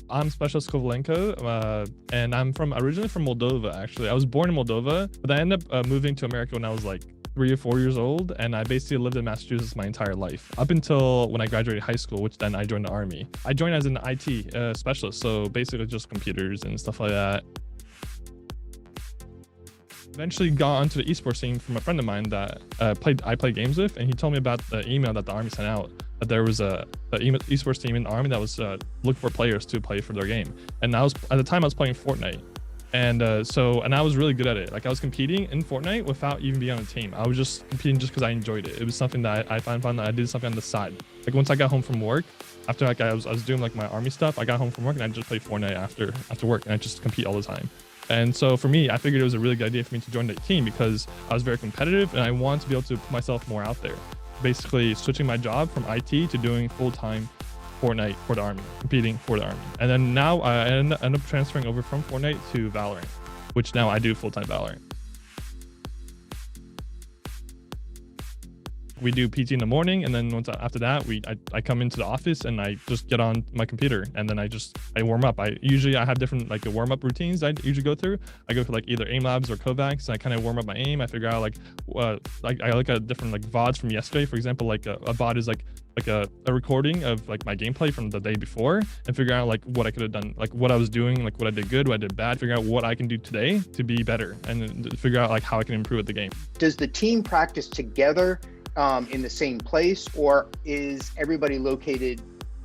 I'm Specialist Covalenco, and I'm originally from Moldova, actually. I was born in Moldova, but I ended up moving to America when I was like 3 or 4 years old, and I basically lived in Massachusetts my entire life, up until when I graduated high school, which then I joined the Army. I joined as an IT specialist, so basically just computers and stuff like that. Eventually got onto the esports scene from a friend of mine that I played games with, and he told me about the email that the Army sent out, that there was a esports team in the Army that was looking for players to play for their game. And at the time I was playing Fortnite, and I was really good at it. Like, I was competing in Fortnite without even being on a team. I was just competing just because I enjoyed it. It was something that I found fun, that I did something on the side. Like, once I got home from work, after like I was doing like my Army stuff, I got home from work and I just played Fortnite after work, and I just compete all the time. And so for me, I figured it was a really good idea for me to join the team because I was very competitive and I wanted to be able to put myself more out there. Basically switching my job from IT to doing full-time Fortnite for the Army, competing for the Army. And then now I end up transferring over from Fortnite to Valorant, which now I do full-time Valorant. We do PT in the morning, and then after that, I come into the office and I just get on my computer, and then I warm up. I have different like warm up routines I usually go through. I go for like either aim labs or Kovacs, and I kind of warm up my aim. I figure out like I look at different like VODs from yesterday. For example, like a VOD is like a recording of like my gameplay from the day before, and figure out like what I could have done, like what I was doing, like what I did good, what I did bad, figure out what I can do today to be better, and then figure out like how I can improve at the game. Does the team practice together in the same place, or is everybody located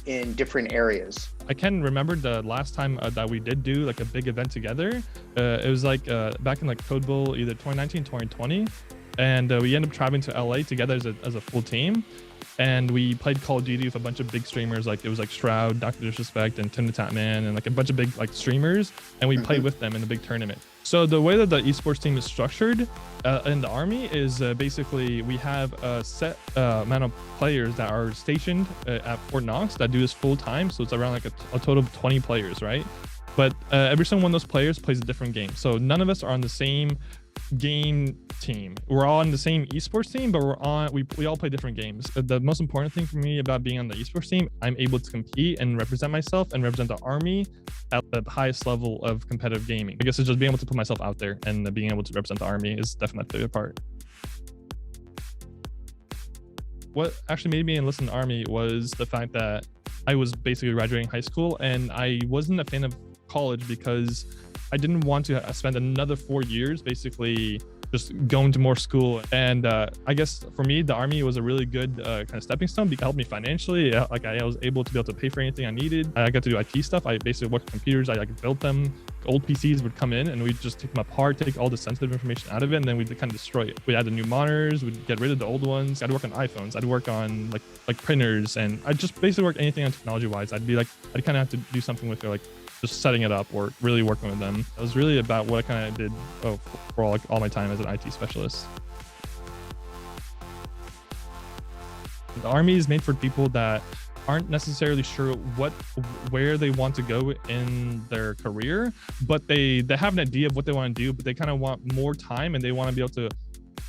in different areas? I can remember the last time that we did do like a big event together. It was like back in like Code Bowl, either 2019, 2020. And we ended up traveling to LA together as a full team. And we played Call of Duty with a bunch of big streamers. Like, it was like Shroud, Dr. Disrespect, and Tim the Tap Man, and like a bunch of big like streamers. And we played with them in a big tournament. So the way that the esports team is structured in the Army is basically we have a set amount of players that are stationed at Fort Knox that do this full time. So it's around like a total of 20 players, right? But every single one of those players plays a different game. So none of us are on the same game team. We're all on the same esports team, but we all play different games. The most important thing for me about being on the esports team, I'm able to compete and represent myself and represent the Army at the highest level of competitive gaming. I guess it's just being able to put myself out there, and being able to represent the Army is definitely my favorite part. What actually made me enlist in the Army was the fact that I was basically graduating high school, and I wasn't a fan of college because I didn't want to spend another 4 years basically just going to more school. And I guess for me, the Army was a really good kind of stepping stone because it helped me financially. Like, I was able to be able to pay for anything I needed. I got to do IT stuff. I basically worked with computers. I like built them. Old PCs would come in and we'd just take them apart, take all the sensitive information out of it, and then we'd kind of destroy it. We'd add the new monitors, we'd get rid of the old ones. I'd work on iPhones. I'd work on like printers, and I'd just basically work anything on technology wise. I'd kind of have to do something with it, like just setting it up or really working with them. It was really about what I kind of did for all my time as an IT specialist. The Army is made for people that aren't necessarily sure where they want to go in their career, but they have an idea of what they want to do, but they kind of want more time, and they want to be able to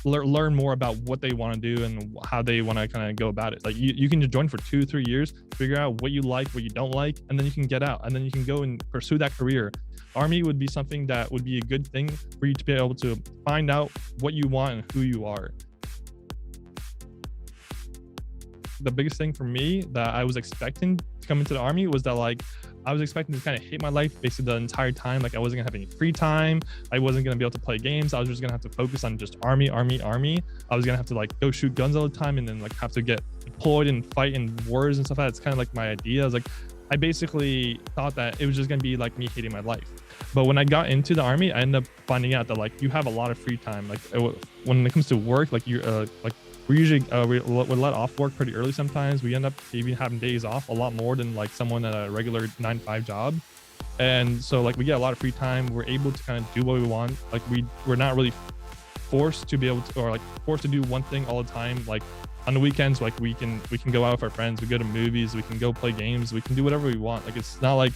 learn more about what they want to do and how they want to kind of go about it. Like, you can just join for 2-3 years, figure out what you like, what you don't like, and then you can get out, and then you can go and pursue that career. Army would be something that would be a good thing for you to be able to find out what you want and who you are. The biggest thing for me that I was expecting to come into the Army was that, like, I was expecting to kind of hate my life basically the entire time. Like, I wasn't gonna have any free time. I wasn't gonna be able to play games. I was just gonna have to focus on just Army. I was gonna have to like go shoot guns all the time, and then like have to get deployed and fight in wars and stuff like that. It's kind of like my idea. I basically thought that it was just gonna be like me hating my life. But when I got into the Army, I ended up finding out that like you have a lot of free time. Like, when it comes to work, like you're we usually we let off work pretty early sometimes. We end up even having days off a lot more than like someone at a regular 9-to-5 job. And so like we get a lot of free time. We're able to kind of do what we want. Like, we're not really forced to be able to, or like forced to do one thing all the time. Like, on the weekends, like we can go out with our friends, we go to movies, we can go play games, we can do whatever we want. Like, it's not like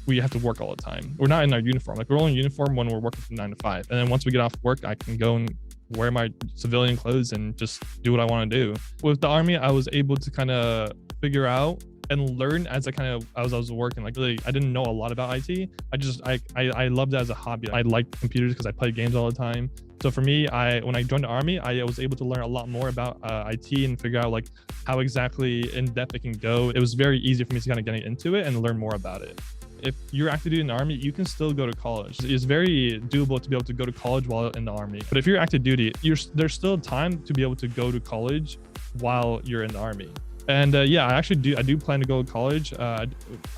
we have to work all the time. We're not in our uniform. Like, we're only in uniform when we're working from 9 to 5. And then once we get off work, I can go and wear my civilian clothes and just do what I want to do. With the Army, I was able to kind of figure out and learn as I was working. Like really, I didn't know a lot about IT. I loved it as a hobby. I liked computers because I played games all the time. So for me, when I joined the Army, I was able to learn a lot more about IT and figure out like how exactly in depth it can go. It was very easy for me to kind of get into it and learn more about it. If you're active duty in the Army, you can still go to college. It's very doable to be able to go to college while in the Army. But if you're active duty, there's still time to be able to go to college while you're in the Army. And yeah, I do plan to go to college. I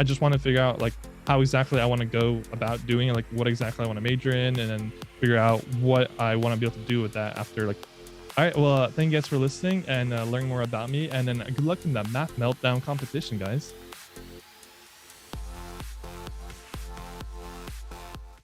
just want to figure out like how exactly I want to go about doing it, like what exactly I want to major in, and then figure out what I want to be able to do with that after. Like, all right, well, thank you guys for listening and learning more about me, and then good luck in that math meltdown competition, guys.